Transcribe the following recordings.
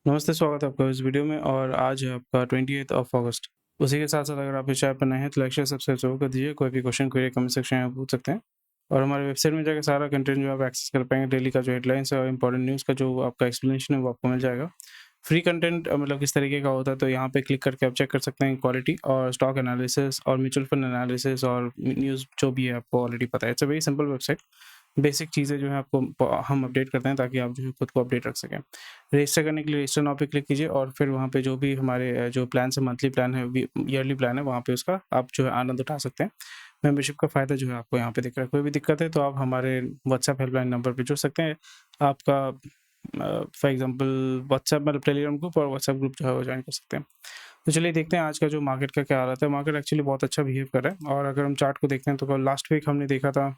नमस्ते, स्वागत है आपका इस वीडियो में और आज है आपका 28th ऑफ अगस्त। उसी के साथ-साथ अगर आप इस चैनल पर नए हैं तो लाइक, शेयर, सब्सक्राइब ज़रूर कर दीजिए। कोई भी क्वेश्चन, क्वेरी कमेंट सेक्शन में पूछ सकते हैं और हमारे वेबसाइट में जाके सारा कंटेंट जो आप एक्सेस कर पाएँगे। डेली का जो हेडलाइन्स है और इम्पोर्टेंट न्यूज़ का जो आपका एक्सप्लेनेशन है वो आपको मिल जाएगा। फ्री कंटेंट मतलब किस तरीके का होता है तो यहाँ पे क्लिक करके आप चेक कर सकते हैं क्वालिटी और स्टॉक एनालिसिस और म्यूचुअल फंड एनालिसिस और न्यूज़ जो भी है आपको ऑलरेडी पता है। It's a very simple website. Basic चीज़ें जो है आपको हम अपडेट करते हैं ताकि आप जो है खुद को अपडेट रख सकें। रजिस्टर करने के लिए रजिस्टर नाउ पे क्लिक कीजिए और फिर वहाँ पे जो भी हमारे जो प्लान है, मंथली प्लान है, ईयरली प्लान है, वहाँ पे उसका आप जो है आनंद उठा सकते हैं। मेंबरशिप का फ़ायदा जो है आपको यहाँ पे दिख रहा है। कोई भी दिक्कत है तो आप हमारे व्हाट्सएप हेल्पलाइन नंबर पे जुड़ सकते हैं। आपका फॉर एग्ज़ाम्पल व्हाट्सएप मतलब टेलीग्राम ग्रुप और व्हाट्सएप ग्रुप जो है वो जॉइन कर सकते हैं। तो चलिए देखते हैं आज का जो मार्केट का क्या हालत है। मार्केट एक्चुअली बहुत अच्छा बिहेव कर रहा है और अगर हम चार्ट को देखते हैं तो लास्ट वीक हमने देखा था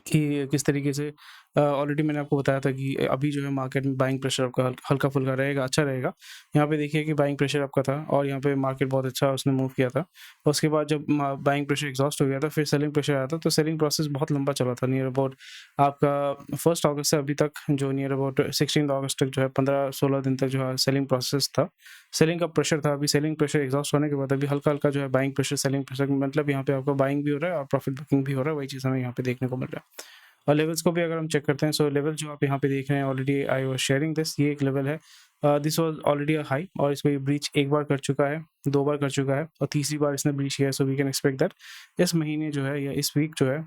कि किस तरीके से ऑलरेडी मैंने आपको बताया था कि अभी जो है मार्केट में बाइंग प्रेशर आपका हल्का-फुल्का रहेगा, अच्छा रहेगा। यहाँ पे देखिए कि बाइंग प्रेशर आपका था और यहाँ पे मार्केट बहुत अच्छा उसने मूव किया था। उसके बाद जब बाइंग प्रेशर एग्ज़ॉस्ट हो गया था, फिर सेलिंग प्रेशर आया था, तो सेलिंग प्रोसेस बहुत लंबा चला था। नियर अबाउट आपका 1 अगस्त से अभी तक जो नियर अबाउट 16 अगस्त तक जो है 15-16 दिन तक जो है सेलिंग प्रोसेस था। सेलिंग का प्रेशर था, अभी सेलिंग प्रेशर एग्ज़ॉस्ट होने के बाद अभी हल्का-हल्का जो है बाइंग प्रेशर, सेलिंग प्रेशर मतलब यहाँ पे आपका बाइंग भी हो रहा है और प्रॉफिट बुकिंग भी हो रहा है, वही चीज़ हमें यहाँ पे देखने को मिल रहा है। और लेवल्स को भी अगर हम चेक करते हैं, सो लेवल जो आप यहाँ पे देख रहे हैं, already I was sharing this, ये एक लेवल है। This was already a high और इसको ये ब्रीच एक बार कर चुका है, 2 बार कर चुका है और तीसरी बार इसने ब्रीच किया है, so we can expect that इस महीने जो है या इस वीक जो है,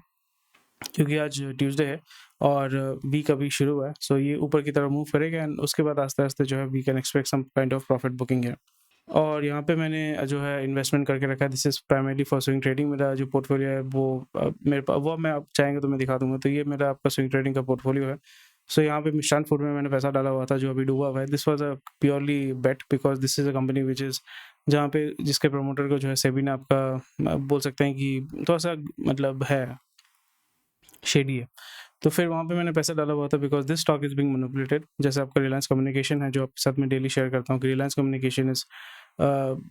क्योंकि आज ट्यूसडे है और वीक अभी शुरू हुआ है, सो ये ऊपर की तरफ मूव करेगा एंड उसके बाद आस्ते-आस्ते जो है we can expect some kind of profit booking है। और यहाँ पे मैंने जो है इन्वेस्टमेंट करके रखा है, this is primarily for swing trading. मेरा जो पोर्टफोलियो है वो मेरे पा वो मैं आप चाहेंगे तो मैं दिखा दूँगा। तो ये मेरा आपका स्विंग ट्रेडिंग का पोर्टफोलियो है। सो यहाँ पे मिष्ठान फूड में मैंने पैसा डाला हुआ था जो अभी डूबा हुआ है। This was a purely bet because this is a company which is जहाँ पे जिसके प्रमोटर को जो है सेबी ने आपका बोल सकते हैं कि थोड़ा-सा मतलब है, शेडी है। तो फिर वहाँ पे मैंने पैसा डाला हुआ था because this stock is being manipulated. जैसे आपका रिलायंस कम्युनिकेशन है जो आपके साथ मैं डेली शेयर करता हूँ कि Reliance communication is a,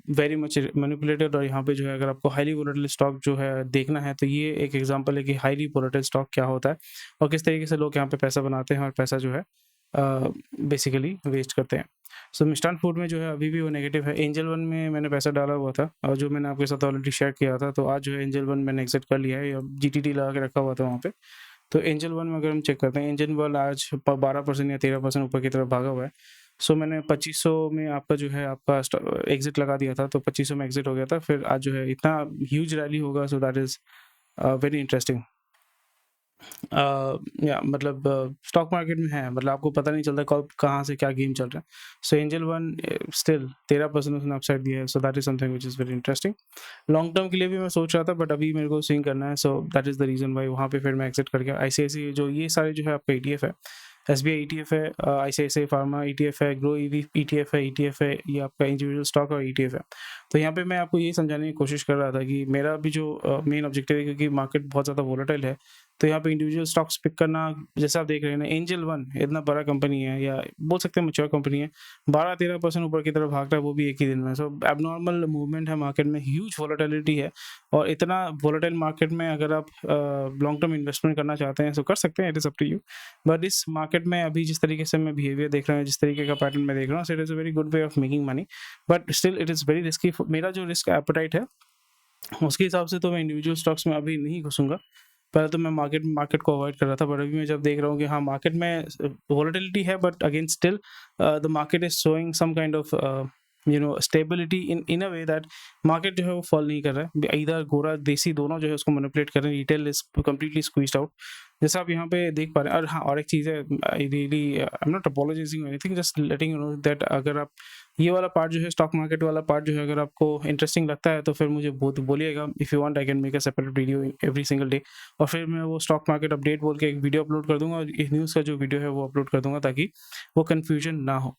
very much manipulated और यहाँ पे जो है अगर आपको हाइली वोलेटाइल स्टॉक जो है देखना है तो ये एक एग्ज़ाम्पल है कि हाइली वोलेटाइल स्टॉक क्या होता है और किस तरीके से लोग यहाँ पे पैसा बनाते हैं और पैसा जो है बेसिकली वेस्ट करते हैं। सो मिष्ठान फूड में जो है अभी भी वो नेगेटिव है। एंजल वन में मैंने पैसा डाला हुआ था और जो मैंने आपके साथ ऑलरेडी शेयर किया था, तो आज जो है एंजल वन मैंने एग्ज़िट कर लिया है, अब जीटीडी लगा के रखा हुआ था वहाँ पे। तो एंजल वन में अगर हम चेक करते हैं, एंजल वन आज 12% या 13% ऊपर की तरफ भागा हुआ है। सो मैंने 2500 में आपका जो है आपका एग्ज़िट लगा दिया था, तो 2500 में एग्ज़िट हो गया था। फिर आज जो है इतना ह्यूज रैली होगा, सो दैट इज़ वेरी इंटरेस्टिंग। या मतलब स्टॉक मार्केट में है, मतलब आपको पता नहीं चलता कब कहाँ से क्या गेम चल रहा है। सो एंजल वन स्टिल 13% उसने अपसाइड दिया है, सो that is something which is very interesting. Long term के लिए भी मैं सोच रहा था बट अभी मेरे को स्विंग करना है, सो that is the reason why वहाँ पे फिर मैं एग्ज़िट कर गया। आईसीआईसीआई जो ये सारे जो है आपका ईटीएफ है, एसबीआई ईटीएफ है, आईसीआईसीआई फार्मा ईटीएफ है, ग्रो ईवी ईटीएफ है, ये आपका इंडिविजुअल स्टॉक और ईटीएफ है। तो यहाँ पे मैं आपको ये समझाने की कोशिश कर रहा था कि मेरा भी जो मेन ऑब्जेक्टिव है, क्योंकि मार्केट बहुत ज़्यादा वोलेटाइल है, तो यहाँ पे इंडिविजुअल स्टॉक्स पिक करना, जैसे आप देख रहे हैं ना, एंजल वन इतना बड़ा कंपनी है या बोल सकते हैं मैच्योर कंपनी है, 12-13% ऊपर की तरफ भाग रहा है, वो भी एक ही दिन में। सो एबनॉर्मल मूवमेंट है मार्केट में, ह्यूज वोलेटिलिटी है और इतना वोलेटाइल मार्केट में अगर आप लॉन्ग टर्म इन्वेस्टमेंट करना चाहते हैं तो कर सकते हैं, it is up to you. But इस मार्केट में अभी जिस तरीके से मैं बिहेवियर देख रहा हूँ, जिस तरीके का पैटर्न मैं देख रहा हूँ, so it is a very good way of making money, but still it is very risky. मेरा जो रिस्क एपेटाइट है उसके हिसाब से तो मैं इंडिविजुअल स्टॉक्स में अभी नहीं घुसूँगा। पहले तो मैं मार्केट को अवॉइड कर रहा था, बट अभी मैं जब देख रहा हूँ कि हाँ, मार्केट में वोलेटिलिटी है, but again still the market is showing some kind of stability in a way that market जो है वो फॉल नहीं कर रहा है। इधर गोरा देसी दोनों जो है उसको मैनिपुलेट कर रहे हैं, retail is completely squeezed out. जैसा आप यहाँ पे देख पा रहे हैं। और हाँ, और एक चीज़ है, I really I am not apologising anything, just letting you know that अगर आप ये वाला पार्ट जो है, स्टॉक मार्केट वाला पार्ट जो है, अगर आपको इंटरेस्टिंग लगता है तो फिर मुझे बोलिएगा। If you want I can make a separate video every single day और फिर मैं वो स्टॉक मार्केट अपडेट बोल के एक वीडियो अपलोड कर दूँगा और इस न्यूज़ का जो वीडियो है वो अपलोड कर दूँगा ताकि वो कन्फ्यूजन ना हो।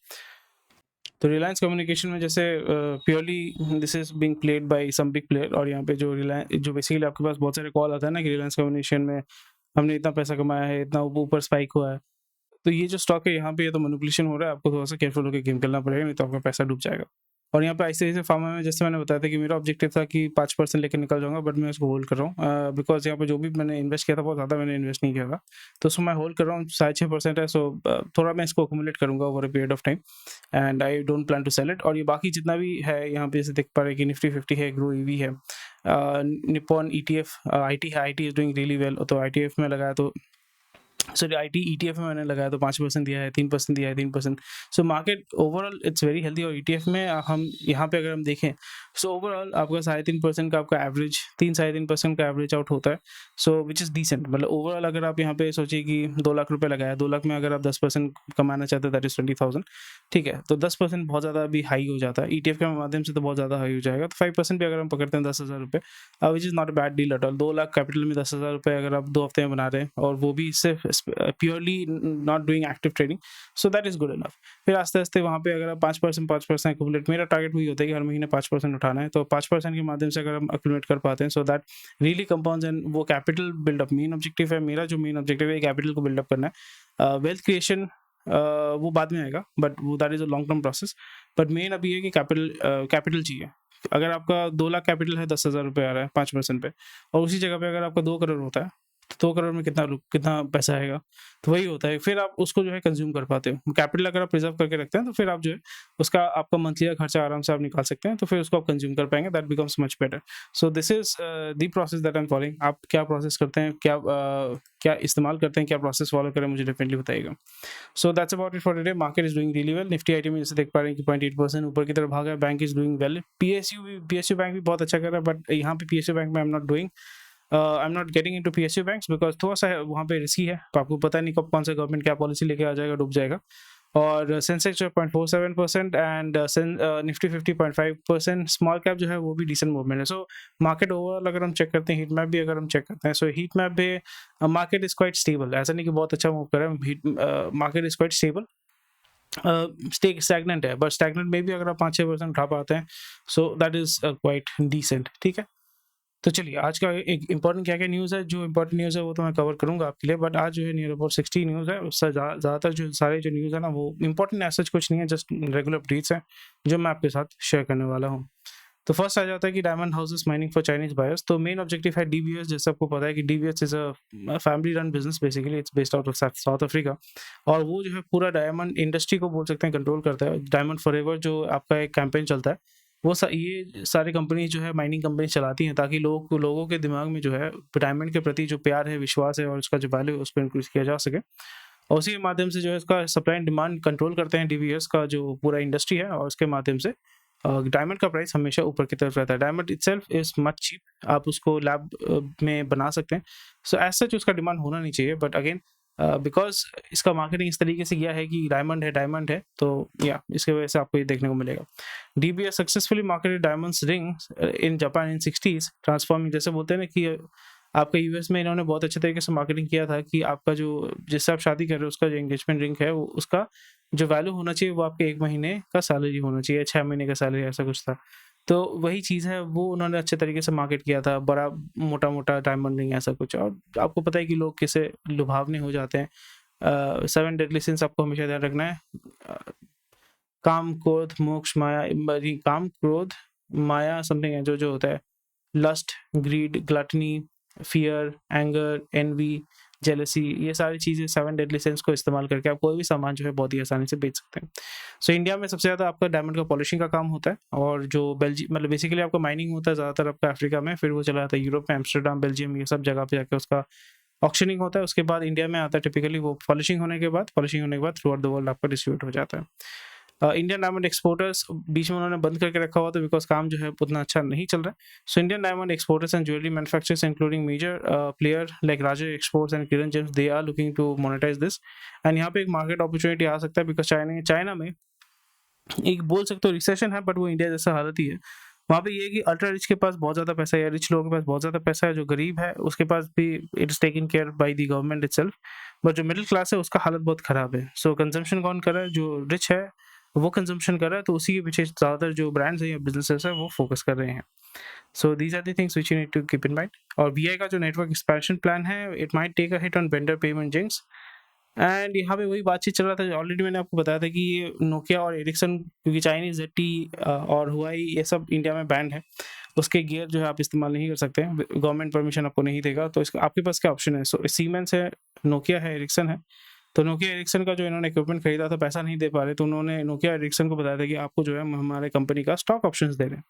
तो रिलायंस कम्युनिकेशन में जैसे purely this is being played by some big player और यहाँ पे जो बेसिकली आपके पास बहुत सारे कॉल आता है ना कि रिलायंस कम्युनिकेशन में हमने इतना पैसा कमाया है, इतना ऊपर स्पाइक हुआ है। तो ये जो स्टॉक है यहाँ पे ये तो मैनिपुलेशन हो रहा है, आपको थोड़ा-सा केयरफुल होके गेम खेलना पड़ेगा, नहीं तो आपका पैसा डूब जाएगा। और यहाँ पे आईसीआईसीआई फार्मा में जैसे मैंने बताया था कि मेरा ऑब्जेक्टिव था कि 5% लेकर निकल जाऊँगा, बट मैं इसको होल्ड कर रहा हूँ बिकॉज़ यहाँ पे जो भी मैंने इन्वेस्ट किया था बहुत ज़्यादा मैंने इन्वेस्ट नहीं किया था, तो उसको मैं होल्ड कर रहा हूँ। 6.5% है, सो थोड़ा मैं इसको अक्यूमुलेट करूँगा over a period of time and I don't plan to sell it. और ये बाकी जितना भी है यहाँ पे जैसे देख पा रहे हैं कि निफ्टी 50 है, ग्रो ईवी है, निप्पॉन ईटीएफ, आईटी है, IT is doing really well, तो आईटीएफ में लगाया तो सॉरी आईटी ईटीएफ में मैंने लगाया तो 5% दिया है, 3% दिया है, 3%। So market overall it's very healthy. और ईटीएफ में हम यहाँ पे अगर हम देखें सो ओवरऑल आपका 3.5% का आपका एवरेज 3-3.5% का एवरेज आउट होता है, सो विच इज़ डिसेंट। मतलब ओवरऑल अगर आप यहाँ पे सोचिए कि 2 लाख रुपए लगाया, 2 लाख में अगर आप 10% कमाना चाहते हैं दैट इज 20,000, ठीक है, तो 10% बहुत ज़्यादा अभी हाई हो जाता है, ईटीएफ के माध्यम से तो बहुत ज़्यादा हाई हो जाएगा। तो 5% भी अगर हम पकड़ते हैं 10,000 रुपये, which is not a bad deal at all. 2 lakh capital में 10,000 रुपये अगर आप 2 हफ्ते में बना रहे हैं और वो भी सिर्फ purely not doing active trading, so that is good enough. फिर आस्ते आस्ते वहाँ पे अगर आप 5% एक्यूमुलेट, मेरा टारगेट वही होता है कि हर महीने 5% उठाना है, तो 5% के माध्यम से अगर हम एक्यूमुलेट कर पाते हैं so that really compounds and वो कैपिटल बिल्डअप मेन ऑब्जेक्टिव है मेरा। जो मेन ऑब्जेक्टिव है कैपिटल को बिल्डअप करना है, वेल्थ क्रिएशन वो बाद में आएगा, बट वो that is a long term process. But main अभी है कि कैपिटल चाहिए। अगर आपका 2 लाख कैपिटल है, 10,000 रुपये आ रहा है 5% पे, और उसी जगह पे अगर आपका 2 करोड़ होता है, तो 2 करोड़ में कितना पैसा आएगा, तो वही होता है। फिर आप उसको जो है कंज्यूम कर पाते हो। कैपिटल अगर आप प्रिजर्व करके रखते हैं तो फिर आप जो है उसका आपका मंथली का खर्चा आराम से आप निकाल सकते हैं, तो फिर उसको आप कंज्यूम कर पाएंगे, that becomes much better. So this is the process that I am following. आप क्या प्रोसेस करते हैं, क्या इस्तेमाल करते हैं, क्या प्रोसेस फॉलो करें, मुझे डेफिनेटली बताइएगा। So that's about it for today. Market is doing really well. Nifty IT में जैसे देख पा रहे हैं कि 0.8% ऊपर की तरफ भागा है। Bank is doing well. PSU bank भी बहुत अच्छा कर रहा है, बट यहाँ पे पीएसयू बैंक में I am not getting into PSU banks because थोड़ा सा वहाँ पे रिस्की है, तो आपको पता नहीं कब कौन सा गवर्नमेंट क्या पॉलिसी लेके आ जाएगा, डूब जाएगा। और सेंसेक्स जो है 0.47% एंड निफ्टी 50.5%। स्मॉल कैप जो है वो भी डिसेंट मूवमेंट है। सो मार्केट ओवरऑल अगर हम चेक करते हैं, हीट मैप भी अगर हम चेक करते हैं, सो हीट मैप भी मार्केट इज क्वाइट स्टेबल। ऐसा नहीं कि बहुत अच्छा मूव कर रहा है, market is quite stable. Stagnant है, बट स्टैग्नेंट में भी अगर आप 5-6% उठा पाते हैं so that is quite decent, ठीक है। तो चलिए आज का एक इंपॉर्टेंट क्या न्यूज़ है, जो इंपॉर्टेंट न्यूज़ है वो तो मैं कवर करूंगा आपके लिए, बट आज जो है नियर अबाउट 60 न्यूज़ है। उससे ज़्यादातर जो सारे जो न्यूज़ है ना वो इंपॉर्टेंट ऐसा कुछ नहीं है, जस्ट रेगुलर अपडेट्स हैं जो मैं आपके साथ शेयर करने वाला हूँ। तो फर्स्ट आ जाता है कि diamond houses mining for Chinese buyers. तो मेन ऑब्जेक्टिव है डीबीएस। जैसे आपको पता है कि DBS is a family run business, basically it's based out of south Africa, और वो जो है पूरा डायमंड इंडस्ट्री को बोल सकते हैं कंट्रोल करता है। डायमंड फॉरएवर जो आपका एक कैंपेन चलता है, वो ये सारी कंपनी जो है माइनिंग कंपनी चलाती हैं, ताकि लोगों के दिमाग में जो है डायमंड के प्रति जो प्यार है, विश्वास है, और उसका जो वैल्यू है उसको इंक्रीज किया जा सके। और उसी के माध्यम से जो है इसका सप्लाई एंड डिमांड कंट्रोल करते हैं डीबीएस का जो पूरा इंडस्ट्री है, और उसके माध्यम से डायमंड का प्राइस हमेशा ऊपर की तरफ रहता है। Diamond itself is much cheap, आप उसको लैब में बना सकते हैं। सो एज सच उसका डिमांड होना नहीं चाहिए, बट अगेन बिकॉज इसका मार्केटिंग इस तरीके से किया है कि डायमंड है, तो या इसके वजह से आपको ये देखने को मिलेगा। DBS successfully marketed diamonds rings in Japan in 60s, transforming. जैसे बोलते हैं ना कि आपका यूएस में इन्होंने बहुत अच्छे तरीके से मार्केटिंग किया था कि आपका जो जिससे आप शादी कर रहे हो उसका जो एंगेजमेंट रिंग है वो उसका जो वैल्यू होना चाहिए वो आपके 1 महीने का सैलरी होना चाहिए, 6 महीने का सैलरी, ऐसा कुछ था। तो वही चीज़ है, वो उन्होंने अच्छे तरीके से मार्केट किया था, बड़ा मोटा-मोटा डायमंड रिंग ऐसा कुछ। और आपको पता है कि लोग कैसे लुभावने हो जाते हैं। 7 डेडली सिंस आपको हमेशा ध्यान रखना है। काम, क्रोध, मोक्ष, माया, काम, क्रोध, माया समथिंग है जो होता है, lust, greed, gluttony, fear, anger, envy, jealousy, ये सारी चीज़ें 7 डेडली सिंस को इस्तेमाल करके आप कोई भी सामान जो है बहुत ही आसानी से बेच सकते हैं। सो इंडिया में सबसे ज़्यादा आपका डायमंड का पॉलिशिंग का काम होता है, और जो मतलब बेसिकली आपका माइनिंग होता है ज़्यादातर आपका अफ्रीका में, फिर वो चला जाता है यूरोप में, एम्स्टर्डम, बेल्जियम, ये सब जगह पे जाकर उसका ऑक्शनिंग होता है। उसके बाद इंडिया में आता है टिपिकली, वो पॉलिशिंग होने के बाद थ्रू आउट द वर्ल्ड आपका डिस्ट्रीब्यूट हो जाता है। इंडियन डायमंड एक्सपोर्टर्स बीच में उन्होंने बंद करके रखा हुआ था बिकॉज काम जो है उतना अच्छा नहीं चल रहा है। So Indian diamond exporters and jewellery manufacturers including major player like Raja Exports and Kiran Gems, they are looking to monetise this. And यहाँ पे एक मार्केट अपॉर्चुनिटी आ सकता है बिकॉज चाइना में एक बोल सकते हो रिसेशन है, बट वो इंडिया जैसा हालत ही है। वहाँ पे ये है कि अल्ट्रा रिच के पास बहुत ज़्यादा पैसा है, या रिच लोगों के पास बहुत ज़्यादा पैसा है, जो गरीब है उसके पास भी it is taken care by the government itself, but जो मिडिल क्लास है उसका हालत बहुत ख़राब है। सो कंजम्पशन कौन कर रहा है, जो रिच है वो कंजम्पशन कर रहा है, तो उसी के पीछे ज़्यादातर जो ब्रांड्स है या बिजनेसेस है वो फोकस कर रहे हैं। So these are the things which you need to keep in mind. और वीआई का जो नेटवर्क एक्सपेंशन प्लान है, it might take a hit on vendor payment jinx, and यहाँ पे वही बातचीत चल रहा था, ऑलरेडी मैंने आपको बताया था कि ये नोकिया और एरिक्सन, क्योंकि चाइनीज ZTE और हुआई ये सब इंडिया में बैंड है, उसके गियर जो है आप इस्तेमाल नहीं कर सकते हैं, गवर्नमेंट परमिशन आपको नहीं देगा। तो इसका आपके पास क्या ऑप्शन है? सो सीमेंस है, नोकिया है, एरिक्सन है। तो नोकिया एरिक्सन का जो इन्होंने इक्विपमेंट खरीदा था, पैसा नहीं दे पा रहे, तो उन्होंने नोकिया एरिक्सन को बताया था कि आपको जो है हम हमारे कंपनी का स्टॉक ऑप्शंस दे रहे हैं,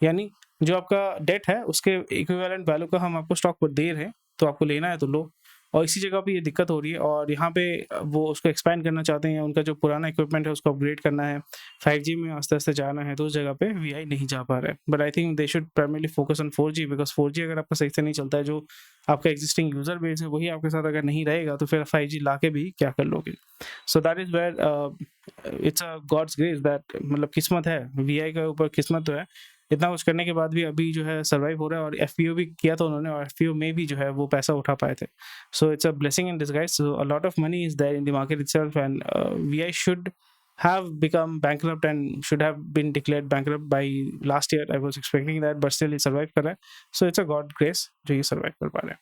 यानी जो आपका डेट है उसके इक्विवेलेंट वैल्यू का हम आपको स्टॉक पर दे रहे हैं, तो आपको लेना है तो लो। और इसी जगह पे ये दिक्कत हो रही है, और यहाँ पे वो उसको एक्सपैंड करना चाहते हैं, उनका जो पुराना इक्विपमेंट है उसको अपग्रेड करना है, 5G में आस्ते-आस्ते जाना है, तो उस जगह पे वीआई नहीं जा पा रहा है। But I think they should primarily focus on 4G, because 4G अगर आपका सही से नहीं चलता है, जो आपका एक्जिस्टिंग यूज़र बेस है वही आपके साथ अगर नहीं रहेगा, तो फिर 5G लाके भी क्या कर लोगे? So that is where it's a God's grace that, मतलब किस्मत है, वीआई के ऊपर किस्मत तो है। इतना कुछ करने के बाद भी अभी जो है सर्वाइव हो रहा है, और एफपीओ भी किया था उन्होंने, और एफपीओ में भी जो है वो पैसा उठा पाए थे। So it's a blessing in disguise. So a lot of money is there in the market itself, and VI should have become bankrupt and should have been declared bankrupt by last year. I was expecting that, but still he survived कर रहा है. So it's a God grace जो ये survive कर पा रहा है.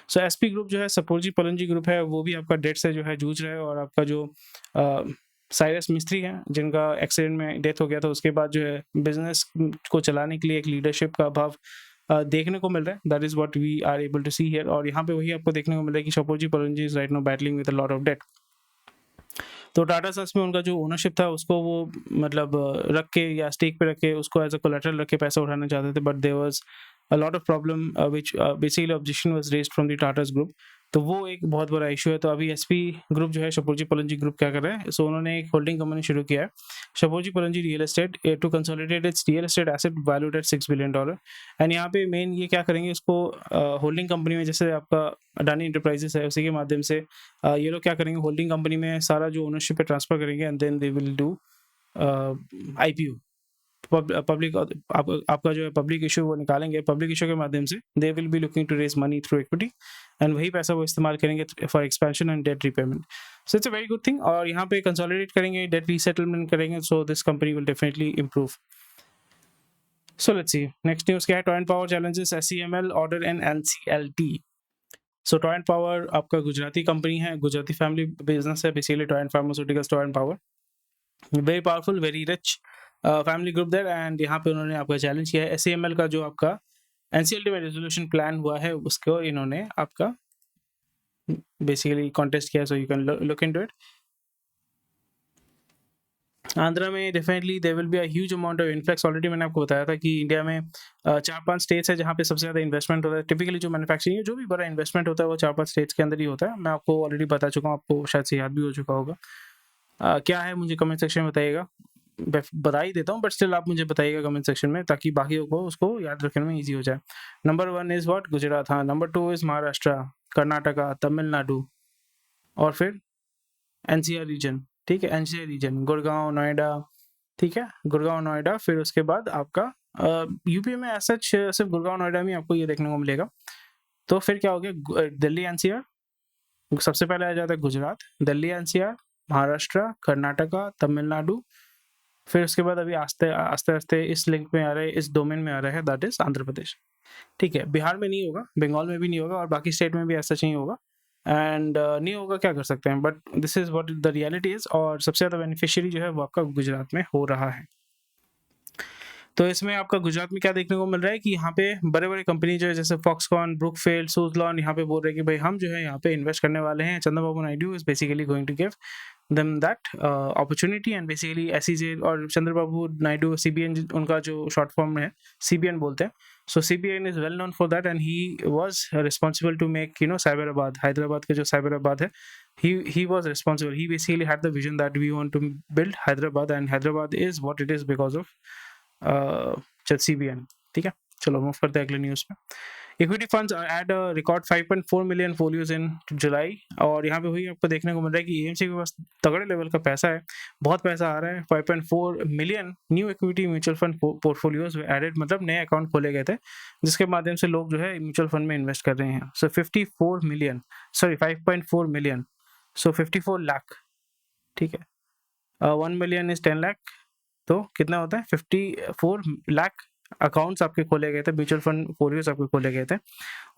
So SP group जो है, सपोर्जी पलंजी ग्रुप है, वो भी आपका डेट से जो है जूझ रहा है, और आपका जो साइरस मिस्त्री हैं, जिनका एक्सीडेंट में डेथ हो गया था, उसके बाद जो है बिजनेस को चलाने के लिए एक लीडरशिप का अभाव देखने को मिल रहा है। That is what we are able to see here. और यहाँ पे वही आपको देखने को मिल रहा है कि Shapoorji Pallonji is right now battling with a lot of debt. तो टाटा सन्स में उनका जो ओनरशिप था उसको वो मतलब रख के या स्टेक पे रख के उसको एज अ कोलेटरल रख के पैसा उठाना चाहते थे, but there was a lot of problem which basically objection was raised from the Tata's group। तो वो एक बहुत बड़ा इशू है। तो अभी एसपी ग्रुप जो है, शपोजी पलंजी ग्रुप, क्या कर रहा है? सो उन्होंने एक होल्डिंग कंपनी शुरू किया है, Shapoorji Pallonji real estate, to consolidate its real estate asset valued at $6 billion. And यहाँ पे मेन ये क्या करेंगे, इसको होल्डिंग कंपनी में, जैसे आपका अडानी इंटरप्राइजेस है, उसी के माध्यम से ये लोग क्या करेंगे, होल्डिंग कंपनी में सारा जो ओनरशिप है ट्रांसफर करेंगे, and then they will do IPO, public, आपका जो है पब्लिक इशू वो निकालेंगे, पब्लिक इशू के माध्यम से they will be looking to raise money through equity, and वही पैसा वो इस्तेमाल करेंगे for expansion and debt repayment. So it's a very good thing. और यहाँ पे कंसोलिडेट करेंगे, डेट रीसेटलमेंट करेंगे, so this company will definitely improve. So let's see next news क्या है। Torrent power challenges SCML order and NCLT। So Torrent power आपका Gujarati company है, Gujarati family business है basically, torrent pharmaceuticals, Torrent power, very powerful, very rich family group there. And यहाँ पे उन्होंने आपका challenge किया है SCML का जो आपका NCLT में रेजोल्यूशन प्लान हुआ है, उसको इन्होंने आपका बेसिकली कॉन्टेस्ट किया, so you can look into it. Andhra में definitely there will be a huge amount of influx. Already मैंने आपको बताया था कि इंडिया में 4-5 स्टेट्स है जहाँ पे सबसे ज़्यादा इन्वेस्टमेंट होता है। टिपिकली जो मैन्युफैक्चरिंग, जो भी बड़ा इन्वेस्टमेंट होता है वो 4-5 स्टेट्स के अंदर ही होता है। मैं आपको ऑलरेडी बता चुका हूँ, आपको शायद से याद भी हो चुका होगा। क्या है मुझे कमेंट सेक्शन में बताइएगा, बता ही देता हूँ, बट स्टिल आप मुझे बताइएगा कमेंट सेक्शन में, ताकि बाकियों को उसको याद रखने में ईजी हो जाए। Number 1 is what? गुजरात। हाँ, नंबर 2 इज़ महाराष्ट्र, कर्नाटका, तमिलनाडु, और फिर NCR रीजन। ठीक है, NCR रीजन, गुड़गांव, नोएडा, ठीक है, गुड़गांव, नोएडा। फिर उसके बाद आपका यूपी में ऐसा सिर्फ गुड़गांव, नोएडा में आपको ये देखने को मिलेगा। तो फिर क्या हो गया, दिल्ली NCR, सबसे पहले आ जाता है गुजरात, दिल्ली NCR, महाराष्ट्र, कर्नाटका, तमिलनाडु, फिर उसके बाद अभी आस्ते आस्ते इस लिंक में आ रहा है, इस डोमेन में आ रहा है, दैट इज आंध्र प्रदेश। ठीक है, बिहार में नहीं होगा, बंगाल में भी नहीं होगा, और बाकी स्टेट में भी ऐसा नहीं होगा। एंड नहीं होगा, क्या कर सकते हैं, but this is what the reality is. और सबसे ज़्यादा बेनिफिशियरी जो है वो आपका गुजरात में हो रहा है। तो इसमें आपका गुजरात में क्या देखने को मिल रहा है कि यहाँ पे बड़े-बड़े कंपनी जो है, जैसे फॉक्सकॉन, ब्रुकफील्ड, सुज़लॉन, यहाँ पे बोल रहे हैं कि भाई हम जो है यहाँ पे इन्वेस्ट करने वाले हैं। Chandrababu Naidu is basically going to give them that opportunity, and basically SEZ और चंद्रबाबू नायडू, CBN उनका जो शॉर्ट फॉर्म है, CBN बोलते हैं। So CBN is well known for that, and he was responsible to make Cyberabad, Hyderabad के जो साइबराबाद है, he was responsible, he basically had the vision that we want to build Hyderabad, and Hyderabad is what it is because of CBN। ठीक है, चलो move करते हैं अगले news पे। Equity funds add record 5.4 million folios in July. और यहाँ पे वही आपको देखने को मिल रहा है कि AMC के पास तगड़े लेवल का पैसा है, बहुत पैसा आ रहा है। 5.4 million new equity mutual fund portfolios added, मतलब नए अकाउंट खोले गए थे, जिसके माध्यम से लोग जो है म्यूचुअल फंड में इन्वेस्ट कर रहे हैं। सो 5.4 मिलियन, सो 54 लाख। ठीक है, 1 मिलियन इज 10 लाख, तो कितना होता है 54 लाख अकाउंट्स आपके खोले गए थे, म्यूचुअल फंड पोर्टफोलियोज आपके खोले गए थे,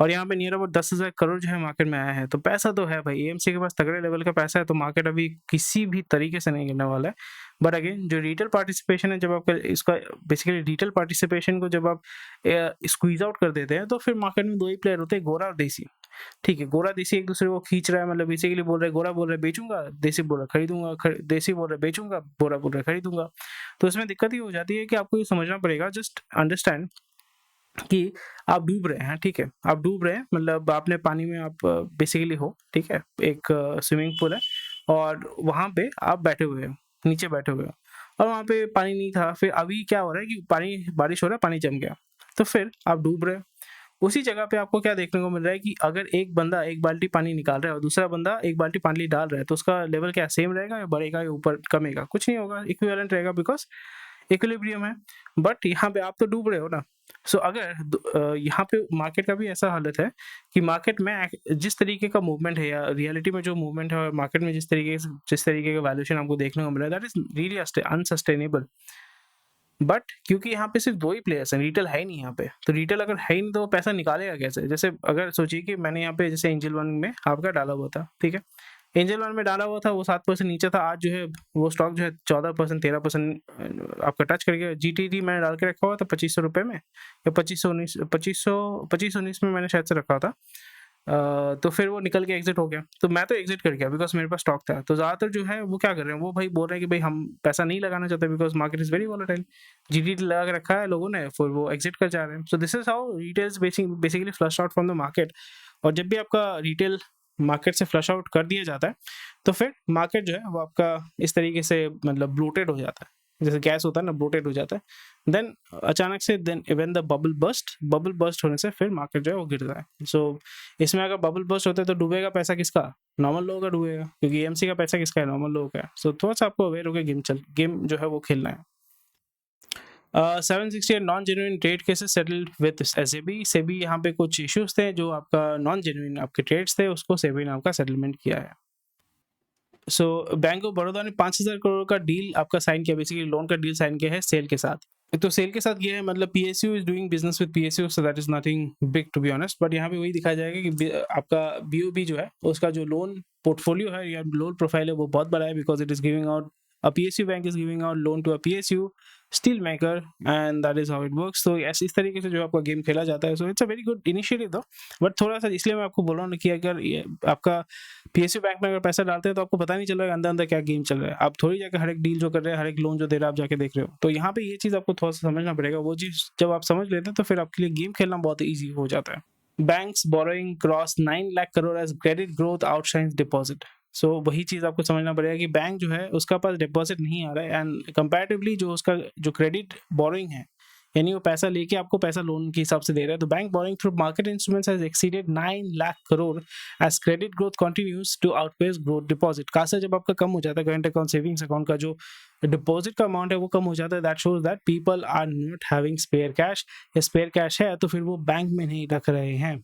और यहाँ पे नियर अबाउट 10,000 करोड़ जो है मार्केट में आया है। तो पैसा तो है भाई, एएमसी के पास तगड़े लेवल का पैसा है, तो मार्केट अभी किसी भी तरीके से नहीं गिरने वाला है। बट अगेन जो रिटेल पार्टिसिपेशन है, जब आपका इसका बेसिकली रिटेल पार्टिसिपेशन को जब आप स्क्वीज आउट कर देते हैं, तो फिर मार्केट में दो ही प्लेयर होते हैं, गोरा और देसी। ठीक है, गोरा देसी एक दूसरे को खींच रहा है, मतलब बेसिकली बोल रहा है, गोरा बोल रहा है बेचूंगा, देसी बोल रहा है खरीदूंगा, देसी बोल रहा है बेचूंगा, गोरा बोल रहा है खरीदूंगा। तो इसमें दिक्कत ही हो जाती है कि आपको ये समझना पड़ेगा, जस्ट अंडरस्टैंड कि आप डूब रहे हैं। ठीक है, आप डूब रहे हैं, मतलब आपने पानी में आप बेसिकली हो, ठीक है, एक स्विमिंग पूल है और वहाँ पे आप बैठे हुए हो, नीचे बैठे हुए हो, और वहाँ पे पानी नहीं था। फिर अभी क्या हो रहा है कि पानी, बारिश हो रहा है, पानी जम गया, तो फिर आप डूब रहे हो। उसी जगह पे आपको क्या देखने को मिल रहा है कि अगर एक बंदा एक बाल्टी पानी निकाल रहा है और दूसरा बंदा एक बाल्टी पानी डाल रहा है, तो उसका लेवल क्या सेम रहेगा या बढ़ेगा या ऊपर कमेगा? कुछ नहीं होगा, इक्विवेलेंट रहेगा, बिकॉज इक्विलिब्रियम है। बट यहाँ पे आप तो डूब रहे हो ना। सो अगर यहाँ पे मार्केट का भी ऐसा हालत है कि मार्केट में जिस तरीके का मूवमेंट है या रियलिटी में जो मूवमेंट है, और मार्केट में जिस तरीके का वैल्यूएशन आपको देखने को मिल रहा है, that is really unsustainable. But क्योंकि यहाँ पे सिर्फ दो ही प्लेयर्स हैं, रिटेल है ही नहीं यहाँ पे, तो रिटेल अगर है ही नहीं तो वो पैसा निकालेगा कैसे? जैसे अगर सोचिए कि मैंने यहाँ पे जैसे एंजल वन में आपका डाला हुआ था, ठीक है, एंजल वन में डाला हुआ था, वो 7% नीचे था, आज जो है वो स्टॉक जो है 14% 13% आपका टच कर गया। जीटीटी मैंने डाल के रखा हुआ था 2500 रुपये में, या 2519 में मैंने शायद से रखा था। तो फिर वो निकल के एग्जिट हो गया, तो मैं तो एग्जिट कर गया बिकॉज मेरे पास स्टॉक था। तो ज़्यादातर जो है वो क्या कर रहे हैं, वो भाई बोल रहे हैं कि भाई हम पैसा नहीं लगाना चाहते because market is very volatile. GTT लगा के रखा है लोगों ने, फिर वो एग्जिट कर जा रहे हैं। सो this is how retails basically flush out from the market. और जब भी आपका रिटेल मार्केट से फ्लश आउट कर दिया जाता है, तो फिर मार्केट जो है वो आपका इस तरीके से मतलब ब्लोटेड हो जाता है, जैसे गैस होता है ना, ब्लोटेड हो जाता है। देन अचानक से then even the bubble burst होने से फिर मार्केट जो है वो गिरता है। सो इसमें अगर बबल बर्स्ट होता है तो डूबेगा पैसा किसका? नॉर्मल लोगों का डूबेगा, क्योंकि एएमसी का पैसा किसका है? नॉर्मल लोगों का है। सो थोड़ा सा आपको अवेयर होकर गेम जो है वो खेलना है। 768 non genuine trade cases settled with SEBI. SEBI यहाँ पे कुछ इश्यूज थे, जो आपका नॉन जेन्युइन आपके ट्रेड्स थे, उसको सेबी ने आपका सेटलमेंट किया है। सो बैंक ऑफ बड़ौदा ने 5,000 करोड़ का डील आपका साइन किया, बेसिकली लोन का डील साइन किया है सेल के साथ। तो सेल के साथ ये है, मतलब PSU is doing business with PSU, so that is nothing big to be honest. But यहाँ पे वही दिखाया जाएगा कि आपका बीओबी जो है उसका जो लोन पोर्टफोलियो है या लोन प्रोफाइल है वो बहुत बड़ा है, because it is giving out a PSU bank is giving out loan to a PSU steel maker, and that is how it works. So yes, इस तरीके से जो आपका गेम खेला जाता है, so it's a very good initiative though, but थोड़ा सा इसलिए मैं आपको बोल रहा हूँ कि अगर आपका PSU बैंक में अगर पैसा डालते हैं तो आपको पता नहीं चल रहा है अंदर अंदर क्या गेम चल रहा है। आप थोड़ी जाकर हर एक डील जो कर रहे हैं, हर एक लोन जो दे रहे हैं, आप जाके देख रहे हो। तो यहाँ पे ये चीज़ आपको थोड़ा सा समझना पड़ेगा। वो चीज़ जब आप समझ लेते हैं तो फिर आपके लिए गेम खेलना बहुत ईजी हो जाता है। Banks borrowing cross 9 lakh crore as credit growth outshines deposit. So वही चीज़ आपको समझना पड़ेगा कि बैंक जो है उसका पास डिपॉजिट नहीं आ रहा है, एंड कंपैरेटिवली जो उसका जो क्रेडिट बोरोइंग है, यानी वो पैसा लेके आपको पैसा लोन के हिसाब से दे रहा है, तो bank borrowing through market instruments has exceeded 9 lakh crore as credit growth continues to outpace growth deposit. CASA जब आपका कम हो जाता है, करंट अकाउंट सेविंग्स अकाउंट का जो डिपॉजिट का अमाउंट है वो कम हो जाता है, that shows that people are not having spare cash. या स्पेयर कैश है तो फिर वो बैंक में नहीं रख रहे हैं,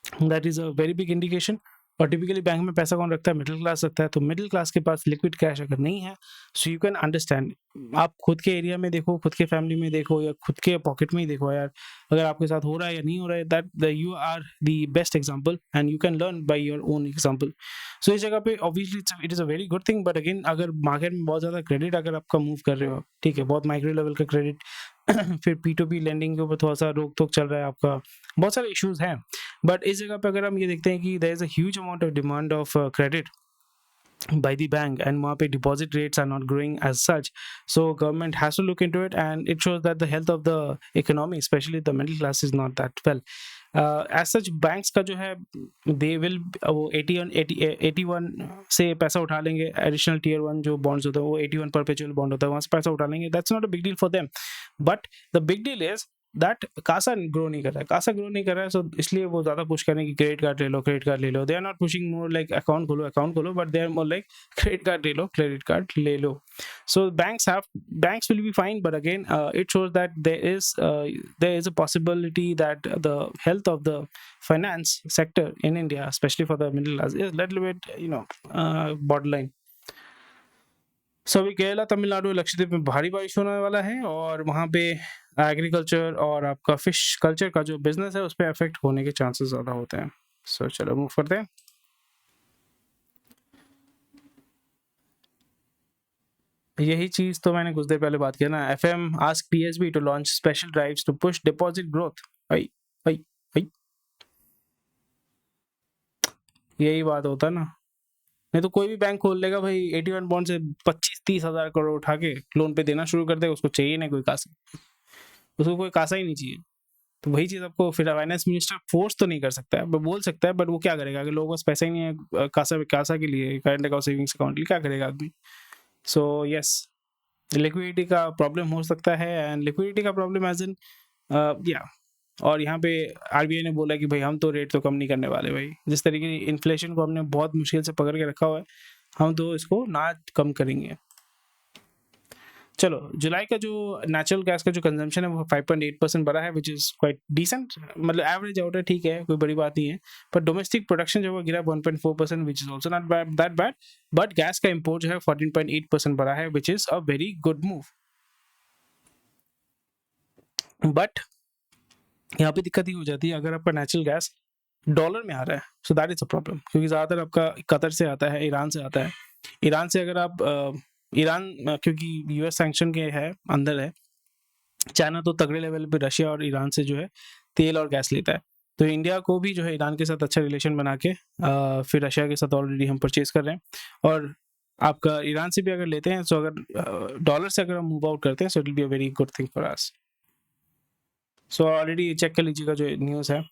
that is a very big indication. और टिपिकली बैंक में पैसा कौन रखता है? मिडिल क्लास रखता है। तो मिडिल क्लास के पास लिक्विड कैश अगर नहीं है, सो यू कैन अंडरस्टैंड, आप खुद के एरिया में देखो, खुद के फैमिली में देखो, या खुद के पॉकेट में ही देखो यार, अगर आपके साथ हो रहा है या नहीं हो रहा है, that you are the best example and you can learn by your own example. So इस जगह पे obviously it is a very good thing, but again अगर मार्केट में बहुत ज़्यादा क्रेडिट अगर आपका मूव कर रहे हो, ठीक है, बहुत माइक्रो लेवल का क्रेडिट फिर P2P लेंडिंग के ऊपर थोड़ा सा रोक टोक चल रहा है आपका, बहुत सारे इश्यूज हैं। बट इस जगह पे अगर हम ये देखते हैं कि there is a huge amount of demand of credit by the bank, and वहाँ पे deposit rates are not growing as such, so government has to look into it, and it shows that the health of the economy, especially the middle class, is not that well. As such banks का जो है they will वो 81 से पैसा उठा लेंगे, additional tier 1 जो bonds होता है वो 81 परपेचुअल बॉन्ड होता है, वहाँ से पैसा उठा लेंगे, that's not a big deal for them. But the big deal is that CASA grow नहीं कर रहा है, कासा ग्रो नहीं कर रहा है, सो इसलिए वो ज़्यादा पुश करें कि क्रेडिट कार्ड ले लो, क्रेडिट कार्ड ले लो। They are not pushing more like account खोलो, but they are more like credit card ले लो, क्रेडिट कार्ड ले लो। सो banks will be fine, but again it shows that there is a possibility that the health of the finance sector in India, especially for the middle class, is a little bit borderline. सो अभी केरला, तमिलनाडु, लक्षद्वीप में भारी बारिश होने वाला है और वहाँ पे एग्रीकल्चर और आपका फिश कल्चर का जो बिजनेस है उस पर इफेक्ट होने के चांसेस ज़्यादा होते हैं। सो चलो मूव करते हैं। यही चीज़ तो मैंने कुछ देर पहले बात किया ना, FM ask PSB to launch special drives to push deposit growth. I I I यही बात होता है ना, नहीं तो कोई भी बैंक खोल लेगा भाई, 81 बॉन्ड से 25-30 हजार करोड़ उठा के लोन पे देना शुरू कर देगा, उसको चाहिए नहीं कोई कासा, उसको कोई कासा ही नहीं चाहिए। तो वही चीज़ आपको फिर फाइनेंस मिनिस्टर फोर्स तो नहीं कर सकता है, बोल सकता है, बट वो क्या करेगा? अगर लोगों के पास पैसा ही नहीं है कासा कासा के लिए, करंट अकाउंट, सेविंग्स अकाउंट के लिए, क्या करेगा आदमी? सो यस, लिक्विडिटी का प्रॉब्लम हो सकता है, एंड लिक्विडिटी का प्रॉब्लम एज इन या, और यहाँ पे आरबीआई ने बोला कि भाई हम तो रेट तो कम नहीं करने वाले भाई, जिस तरीके की इन्फ्लेशन को हमने बहुत मुश्किल से पकड़ के रखा हुआ है, हम तो इसको ना कम करेंगे। चलो, जुलाई का जो नेचुरल गैस का जो कंजम्पशन है वो 5.8% बढ़ा है, विच इज़ क्वाइट डिसेंट, मतलब एवरेज आउट है, ठीक है, कोई बड़ी बात नहीं है। पर डोमेस्टिक प्रोडक्शन जो है वो गिरा 1.4%, which is also not that bad, but gas का इम्पोर्ट जो है 14.8% बढ़ा है, which is a very good move. But यहाँ पे दिक्कत ही हो जाती है अगर आपका नेचुरल गैस डॉलर में आ रहा है, सो दैट इज़ अ प्रॉब्लम, क्योंकि ज़्यादातर आपका कतर से आता है, ईरान से आता है। ईरान से अगर आप ईरान क्योंकि यूएस सैंक्शन के है अंदर है, चाइना तो तगड़े लेवल पे रशिया और ईरान से जो है तेल और गैस लेता है, तो इंडिया को भी जो है ईरान के साथ अच्छा रिलेशन बना के फिर रशिया के साथ ऑलरेडी हम परचेज कर रहे हैं, और आपका ईरान से भी अगर लेते हैं, सो अगर डॉलर से अगर हम मूव आउट करते हैं, so it will be a very good thing for us. So already check कर लीजिएगा जो न्यूज़ है।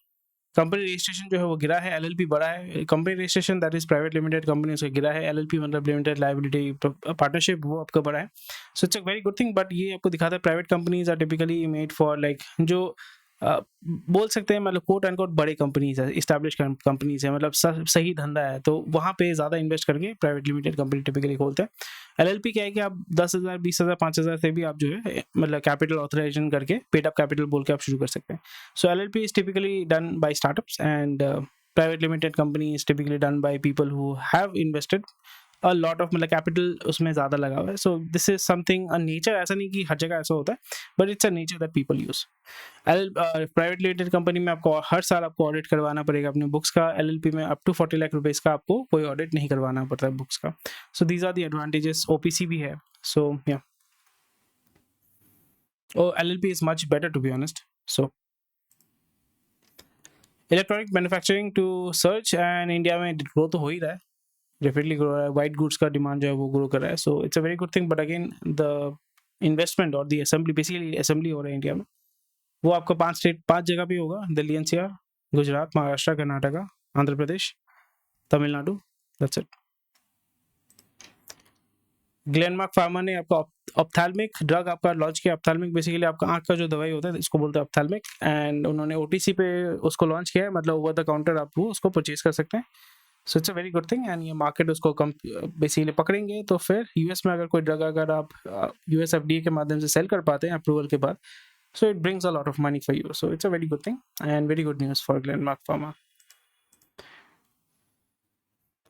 कंपनी रजिस्ट्रेशन जो है वो गिरा है, एलएलपी बढ़ा है। Company registration that is private limited company, उसका गिरा है। एलएलपी मतलब लिमिटेड लायबिलिटी पार्टनरशिप, वो आपका बढ़ा है। So it's a very good thing, but ये आपको दिखाता है private companies are typically made for like जो बोल सकते हैं मतलब कोट एंड कोट बड़े कंपनीज है, इस्टेब्लिश कंपनीज है, मतलब सही धंधा है, तो वहाँ पे ज़्यादा इन्वेस्ट करके प्राइवेट लिमिटेड कंपनी टिपिकली खोलते हैं। एलएलपी क्या है कि आप 10,000, 20,000, 5,000 से भी आप जो है मतलब कैपिटल ऑथराइजेशन करके पेड अप कैपिटल बोल के आप शुरू कर सकते हैं। So LLP is typically done by startups, and private limited company is typically done by people who have invested a lot of मतलब कैपिटल उसमें ज़्यादा लगा हुआ है। So this is something a nature, ऐसा नहीं कि हर जगह ऐसा होता है, but it's a nature that people use. Private limited company में आपको हर साल आपको ऑडिट करवाना पड़ेगा अपने बुक्स का। एलएलपी में अप टू 40 लाख रुपीस का आपको कोई ऑडिट नहीं करवाना पड़ता है बुक्स का। So these are the advantages. OPC भी है, सो या LLP is much better to be honest. So electronic manufacturing to search, and India में ग्रो तो हो ही रहा है, डेफिनेटली ग्रो रहा है। वाइट गुड्स का डिमांड जो है वो ग्रो कर रहा है, so it's a very good thing, but again the investment और द असेंबली, बेसिकली असेंबली हो रहा है इंडिया में, वो आपका 5 जगह भी होगा, Delhi NCR, Gujarat, Maharashtra, Karnataka, Andhra Pradesh, Tamil Nadu, that's it. Glenmark pharma ने आपका ऑप्थेल्मिक ड्रग आपका लॉन्च किया। ऑप्थेल्मिक बेसिकली आपका आंख का जो दवाई होता है इसको बोलते हैं ऑप्थेल्मिक, एंड उन्होंने ओटीसी पे उसको लॉन्च किया है, मतलब ओवर द काउंटर आप वो उसको परचेज कर सकते हैं। सो it's a very good thing, and ये मार्केट उसको कम बेसिकली पकड़ेंगे, तो फिर यूएस में अगर कोई ड्रग अगर आप यूएस एफडीए के माध्यम से सेल कर पाते हैं अप्रूवल के बाद, so it brings a lot of money for you, so it's a very good thing and very good news for Glenmark Pharma.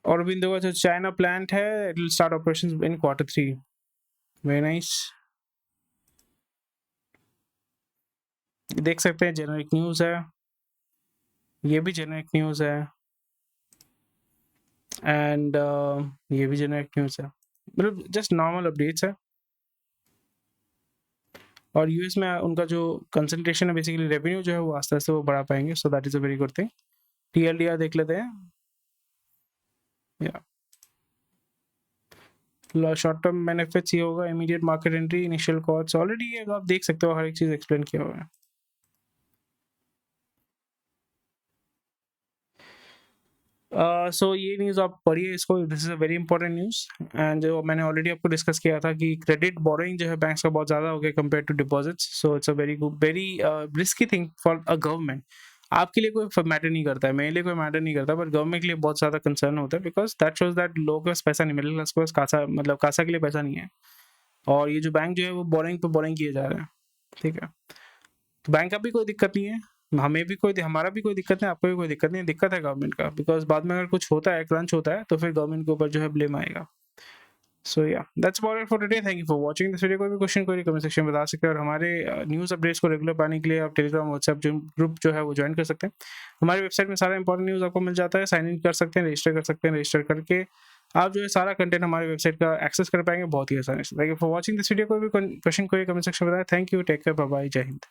Aurobindo का जो चाइना प्लांट है, it will start operations in Q3. Very nice. देख सकते हैं generic news है, ये भी generic news है, एंड ये भी जेनरिक न्यूज़ है, मतलब जस्ट नॉर्मल अपडेट्स है। और यूएस में उनका जो कंसंट्रेशन है बेसिकली रेवेन्यू जो है वो आस्ते आस्ते वो बढ़ा पाएंगे, सो that is a very good thing. TLDR देख लेते हैं, या शॉर्ट टर्म बेनिफिट्स ये होगा, immediate market entry, initial cost, already ये आप देख सकते हो, हर एक चीज़ एक्सप्लेन किया हुआ है। सो ये न्यूज़ आप पढ़िए इसको, this is a very important news, and जो मैंने ऑलरेडी आपको डिस्कस किया था कि क्रेडिट बोरोइंग जो है बैंक्स का बहुत ज़्यादा हो गया compare to deposits, so it's a very good very risky thing for a government. आपके लिए कोई मैटर नहीं करता है, मेरे लिए कोई मैटर नहीं करता, बट गवर्नमेंट के लिए बहुत ज़्यादा कंसर्न होता है, बिकॉज दैट शोज दैट लोगों के पास पैसा नहीं, मिडिल क्लास के पास कासा मतलब कासा के लिए पैसा नहीं है, और ये जो बैंक जो है वो बोरिंग पे बोरिंग किए जा रहे हैं, ठीक है। तो बैंक का भी कोई दिक्कत नहीं है, हमें भी कोई हमारा भी कोई दिक्कत नहीं, आपको भी कोई दिक्कत नहीं, दिक्कत है गवर्नमेंट का, बिकॉज बाद में अगर कुछ होता है क्रंच होता है तो फिर गवर्नमेंट के ऊपर जो है ब्लेम आएगा। सो या that's about it for today. Thank you for watching this video. कोई भी क्वेश्चन कोई कमेंट सेक्शन में बता सकते हैं और हमारे न्यूज़ अपडेट्स को रेगुलर पाने के लिए आप टेलीग्राम व्हाट्सएप जो ग्रुप जो है वो ज्वाइन कर सकते हैं। हमारी वेबसाइट में सारा इंपॉर्टेंट न्यूज़ आपको मिल जाता है। साइन इन कर सकते हैं, रजिस्टर कर सकते हैं। रजिस्टर करके आप जो है सारा कंटेंट हमारी वेबसाइट का एक्सेस कर पाएंगे बहुत ही आसानी से। Thank you for watching this video. कोई भी क्वेश्चन कोई कमेंट सेक्शन में बताएं। Thank you, take care, bye bye, जय हिंद।